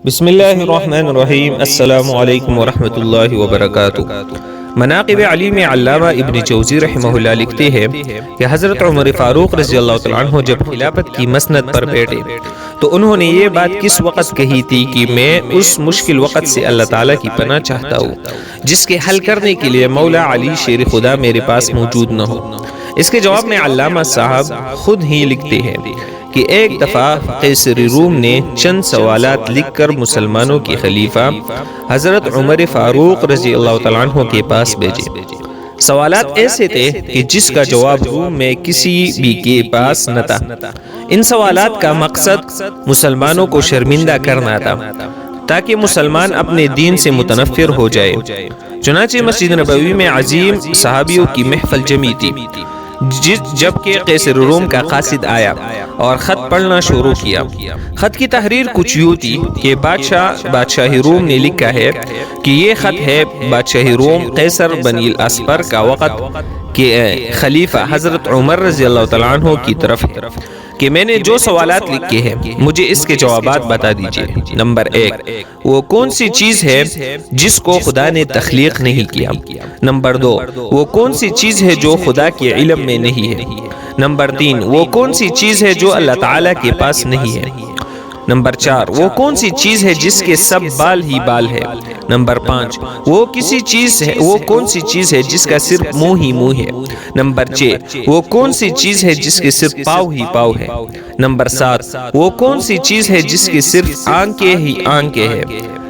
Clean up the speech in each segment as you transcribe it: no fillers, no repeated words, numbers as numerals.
بسم اللہ الرحمن الرحیم۔ السلام علیکم ورحمۃ اللہ وبرکاتہ۔ مناقب علی میں علامہ ابن جوزی رحمہ اللہ لکھتے ہیں کہ حضرت عمر فاروق رضی اللہ تعالیٰ عنہ جب خلافت کی مسند پر بیٹھے تو انہوں نے یہ بات کس وقت کہی تھی کہ میں اس مشکل وقت سے اللہ تعالیٰ کی پناہ چاہتا ہوں جس کے حل کرنے کے لیے مولا علی شیر خدا میرے پاس موجود نہ ہو۔ اس کے جواب میں علامہ صاحب خود ہی لکھتے ہیں کہ ایک دفعہ قیصر روم نے چند سوالات لکھ کر مسلمانوں کے خلیفہ حضرت عمر فاروق رضی اللہ تعالیٰ عنہ کے پاس بھیجے۔ سوالات ایسے تھے کہ جس کا جواب روم میں کسی بھی کے پاس نہ تھا۔ ان سوالات کا مقصد مسلمانوں کو شرمندہ کرنا تھا تاکہ مسلمان اپنے دین سے متنفر ہو جائے۔ چنانچہ مسجد نبوی میں عظیم صحابیوں کی محفل جمی تھی، جبکہ قیصر روم کا قاصد آیا اور خط پڑھنا شروع کیا۔ خط کی تحریر کچھ یوں تھی کہ بادشاہ روم نے لکھا ہے کہ یہ خط ہے بادشاہ روم قیصر بنی الاسفر کا وقت کہ خلیفہ حضرت عمر رضی اللہ تعالیٰ عنہ کی طرف ہے کہ میں نے جو سوالات لکھے ہیں مجھے اس کے جوابات بتا دیجئے۔ نمبر 1، وہ کون سی چیز ہے جس کو خدا نے تخلیق نہیں کیا؟ نمبر 2، وہ کون سی چیز ہے جو خدا کے علم میں نہیں ہے؟ نمبر 3، وہ کون سی چیز ہے جو اللہ تعالیٰ کے پاس نہیں ہے؟ نمبر 4، وہ کون سی چیز ہے جس کے سب بال ہی بال ہے؟ نمبر 5، وہ کون سی چیز ہے جس کا صرف منہ ہی منہ ہے؟ نمبر 6، وہ کون سی چیز ہے جس کے صرف پاؤں ہی پاؤں ہے؟ نمبر 7، وہ کون سی چیز ہے جس کے صرف آنکھیں ہی آنکھیں ہے؟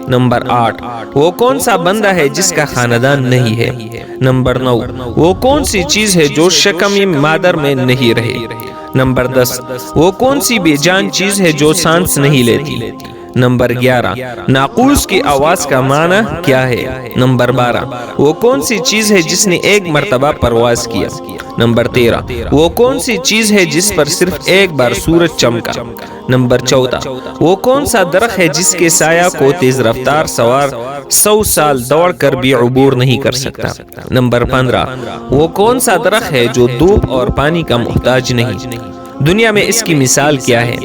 نمبر 8، وہ کون سا بندہ ہے جس کا خاندان نہیں ہے؟ نمبر 9، وہ کون سی چیز ہے جو شکم مادر میں نہیں رہے؟ نمبر 10، وہ کون سی بے جان چیز ہے جو سانس نہیں لیتی؟ نمبر 11، ناقوس کی آواز کا معنی کیا ہے؟ نمبر 12، وہ کون سی چیز ہے جس نے ایک مرتبہ پرواز کیا؟ نمبر 13، وہ کون سی چیز ہے جس پر صرف ایک بار سورج چمکا؟ نمبر 14، وہ کون سا درخت ہے جس کے سایہ کو تیز رفتار سوار 100 سال دوڑ کر بھی عبور نہیں کر سکتا؟ نمبر 15، وہ کون سا درخت ہے جو دھوپ اور پانی کا محتاج نہیں؟ دنیا میں اس کی مثال کیا ہے؟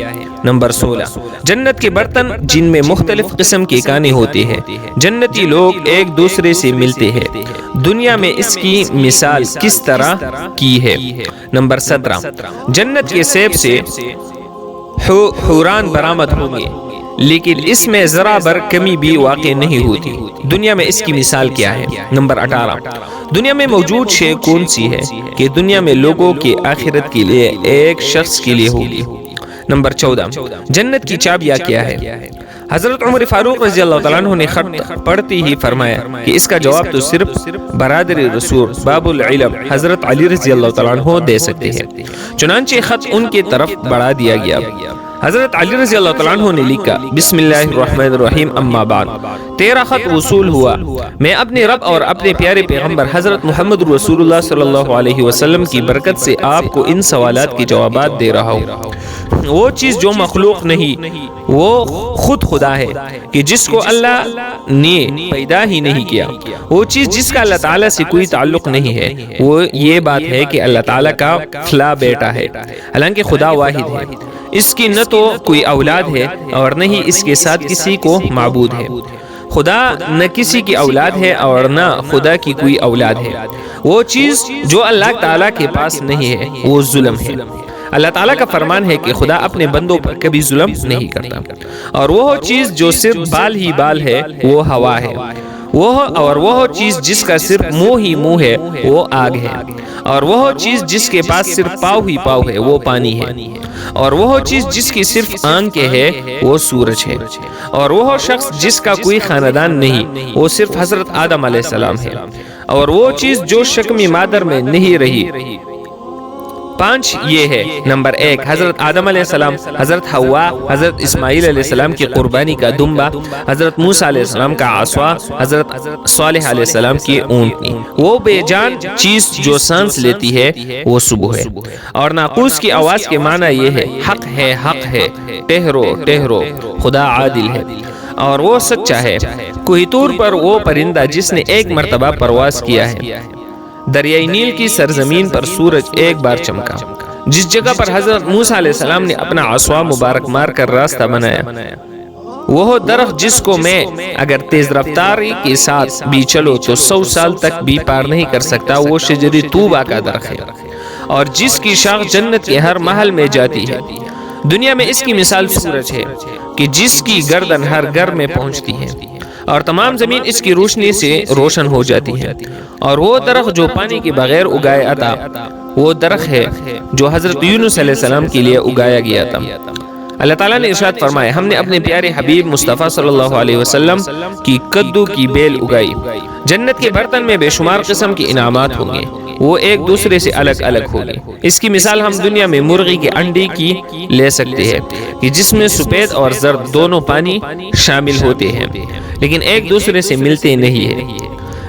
نمبر 16، جنت کے برتن جن میں مختلف قسم کے کانے ہوتے ہیں، جنتی لوگ ایک دوسرے سے ملتے ہیں، دنیا میں اس کی مثال کس طرح کی ہے؟ نمبر 17، جنت کے سیب سے حوران برآمد ہوں گے لیکن اس میں ذرا بر کمی بھی واقع نہیں ہوتی، دنیا میں اس کی مثال کیا ہے؟ نمبر 18، دنیا میں موجود شے کون سی ہے کہ دنیا میں لوگوں کے آخرت کے لیے ایک شخص کے لیے ہوگی؟ نمبر 14، جنت کی چابیاں کیا ہے؟ حضرت عمر فاروق رضی اللہ تعالیٰ عنہ نے خط پڑھتے ہی فرمایا کہ اس کا جواب تو صرف برادر رسول باب العلم حضرت علی رضی اللہ تعالیٰ عنہ دے سکتے ہیں۔ چنانچہ خط ان کے طرف بڑھا دیا گیا۔ حضرت علی رضی اللہ تعالیٰ عنہ نے لکھا، بسم اللہ الرحمن الرحیم، اما بعد، تیرا خط وصول ہوا، میں اپنے رب اور اپنے پیارے پیغمبر حضرت محمد رسول اللہ صلی اللہ علیہ وسلم کی برکت سے آپ کو ان سوالات کے جوابات دے رہا ہوں۔ وہ چیز جو مخلوق نہیں وہ خود خدا ہے کہ جس کو اللہ نے پیدا ہی نہیں کیا۔ وہ چیز جس کا اللہ تعالیٰ سے کوئی تعلق نہیں ہے وہ یہ بات ہے کہ اللہ تعالیٰ کا فلاں بیٹا ہے، حالانکہ خدا واحد ہے، اس کی نہ تو کوئی اولاد ہے اور نہ ہی اس کے ساتھ کسی کو معبود ہے۔ خدا نہ کسی کی اولاد ہے اور نہ خدا کی کوئی اولاد ہے۔ وہ چیز جو اللہ تعالیٰ کے پاس نہیں ہے وہ ظلم ہے۔ اللہ تعالیٰ کا فرمان ہے کہ خدا اپنے بندوں پر کبھی ظلم نہیں کرتا، اور وہ چیز جو صرف بال ہی بال ہے وہ ہوا ہے، وہ چیز جس کا صرف منہ ہی منہ ہے وہ آگ ہے، اور وہ چیز جس کے پاس صرف پاؤں ہی پاؤں ہے وہ پانی ہے، اور وہ چیز جس کی صرف آنکھیں ہے وہ سورج ہے، اور وہ شخص جس کا کوئی خاندان نہیں وہ صرف حضرت آدم علیہ السلام ہے، اور وہ چیز جو شکم مادر میں نہیں رہی 5 یہ ہے۔ نمبر 1، حضرت آدم علیہ السلام، حضرت حوا، حضرت اسماعیل علیہ السلام کی قربانی کا دمبا، حضرت موسیٰ علیہ السلام کا عصا، حضرت صالح علیہ السلام کی اونٹنی۔ وہ بے جان چیز جو سانس لیتی ہے وہ صبح ہے، اور ناقوس کی آواز کے معنی یہ ہے، حق ہے حق ہے، ٹہرو ٹہرو، خدا عادل ہے اور وہ سچا ہے۔ کوہ طور پر وہ پرندہ جس نے ایک مرتبہ پرواز کیا ہے، دریائے نیل کی سرزمین پر سورج ایک بار چمکا، جس جگہ پر حضرت موسیٰ علیہ السلام نے اپنا عصا مبارک مار کر راستہ بنایا، وہ درخت جس کو میں اگر تیز رفتاری کے ساتھ بھی چلو تو 100 سال تک بھی پار نہیں کر سکتا، وہ شجر طوبہ کا درخت ہے، اور جس کی شاخ جنت کے ہر محل میں جاتی ہے۔ دنیا میں اس کی مثال سورج ہے کہ جس کی گردن ہر گھر میں پہنچتی ہے اور تمام زمین اس کی روشنی سے روشن ہو جاتی ہے۔ اور وہ درخت جو پانی کے بغیر اگایا تھا، وہ درخت ہے جو حضرت یونس علیہ السلام کے لیے اگایا گیا تھا۔ اللہ تعالیٰ نے ارشاد فرمایا، ہم نے اپنے پیارے حبیب مصطفیٰ صلی اللہ علیہ وسلم کی کدو کی بیل اگائی۔ جنت کے برتن میں بے شمار قسم کے انعامات ہوں گے، وہ ایک دوسرے سے الگ الگ ہوگی۔ اس کی مثال ہم دنیا میں مرغی کے انڈے کی لے سکتے ہیں کہ جس میں سفید اور زرد دونوں پانی شامل ہوتے ہیں، لیکن ایک دوسرے سے ملتے نہیں ہیں۔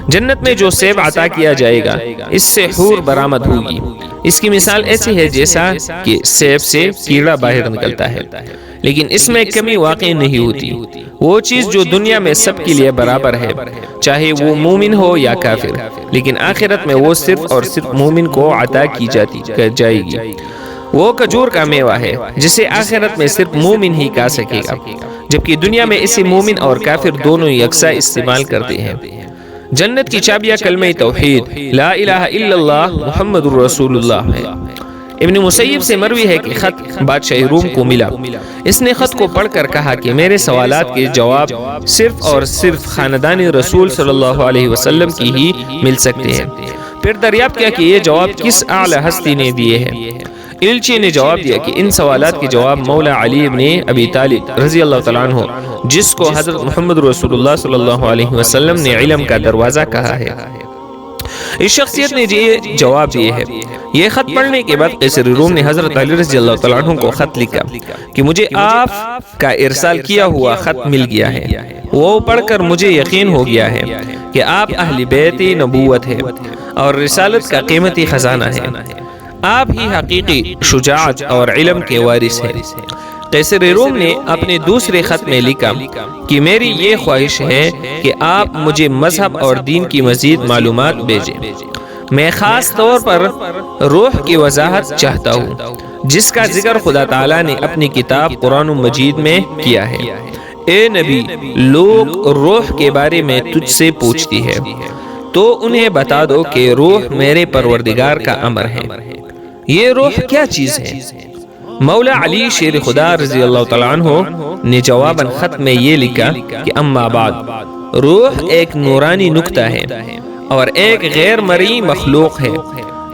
جنت میں جو سیب عطا کیا جائے گا، اس سے حور برآمد ہوگی۔ اس کی مثال ایسی ہے جیسا کہ سیب سے کیڑا باہر نکلتا ہے، لیکن اس میں کمی واقع نہیں ہوتی۔ وہ چیز جو دنیا میں سب کے لیے برابر ہے، چاہے وہ مومن ہو یا کافر، لیکن آخرت میں وہ صرف اور صرف مومن کو عطا کی جائے گی۔ وہ کھجور کا میوہ ہے جسے آخرت میں صرف مومن ہی کھا سکے گا، جبکہ دنیا میں اسے مومن اور کافر دونوں یکساں استعمال کرتے ہیں۔ جنت کی چابیاں کلمہ توحید لا الہ الا اللہ محمد الرسول اللہ ہے۔ ابن مسیب سے مروی ہے کہ خط بادشاہ روم کو ملا، اس نے خط کو پڑھ کر کہا کہ میرے سوالات کے جواب صرف اور صرف خاندان رسول صلی اللہ علیہ وسلم کی ہی مل سکتے ہیں۔ پھر دریافت کیا کہ یہ جواب کس اعلی ہستی نے دیے ہیں۔ ایلچی نے جواب دیا کہ ان سوالات کے جواب مولا علی ابن ابی طالب رضی اللہ تعالیٰ عنہ، جس کو حضرت محمد رسول اللہ صلی اللہ علیہ وسلم نے علم کا دروازہ کہا ہے، اس شخصیت نے یہ جواب دیے ہے۔ یہ خط پڑھنے کے بعد قیصر روم نے حضرت علی رضی اللہ تعالیٰ عنہ کو خط لکھا کہ مجھے آپ کا ارسال کیا ہوا خط مل گیا ہے۔ وہ پڑھ کر مجھے یقین ہو گیا ہے کہ آپ اہل بیت نبوت ہے اور رسالت کا قیمتی خزانہ ہے۔ آپ ہی حقیقی شجاعت اور علم کے وارث ہیں۔ قیصر روم نے اپنے دوسرے خط میں لکھا کہ میری یہ خواہش ہے کہ آپ مجھے مذہب اور دین کی مزید معلومات بھیجیں۔ میں خاص طور پر روح کی وضاحت چاہتا ہوں، جس کا ذکر خدا تعالیٰ نے اپنی کتاب قرآن مجید میں کیا ہے۔ اے نبی، لوگ روح کے بارے میں تجھ سے پوچھتی ہے تو انہیں بتا دو کہ روح میرے پروردگار کا امر ہے۔ یہ روح کیا چیز ہے؟ مولا علی شیر خدا رضی اللہ تعالیٰ عنہ نے جواباً خط میں یہ لکھا کہ اما بعد، روح ایک نورانی نقطہ ہے اور ایک غیر مرئی مخلوق ہے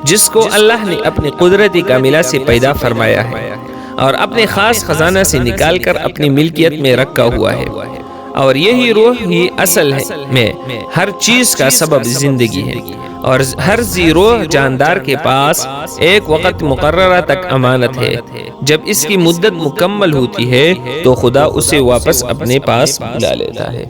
جس کو اللہ نے اپنی قدرتی کاملہ سے پیدا فرمایا ہے اور اپنے خاص خزانہ سے نکال کر اپنی ملکیت میں رکھا ہوا ہے، اور یہی روح ہی اصل میں ہر چیز کا سبب زندگی ہے، اور ہر ذی روح جاندار کے پاس ایک وقت مقررہ تک امانت ہے۔ جب اس کی مدت مکمل ہوتی ہے تو خدا اسے واپس اپنے پاس بلا لیتا ہے۔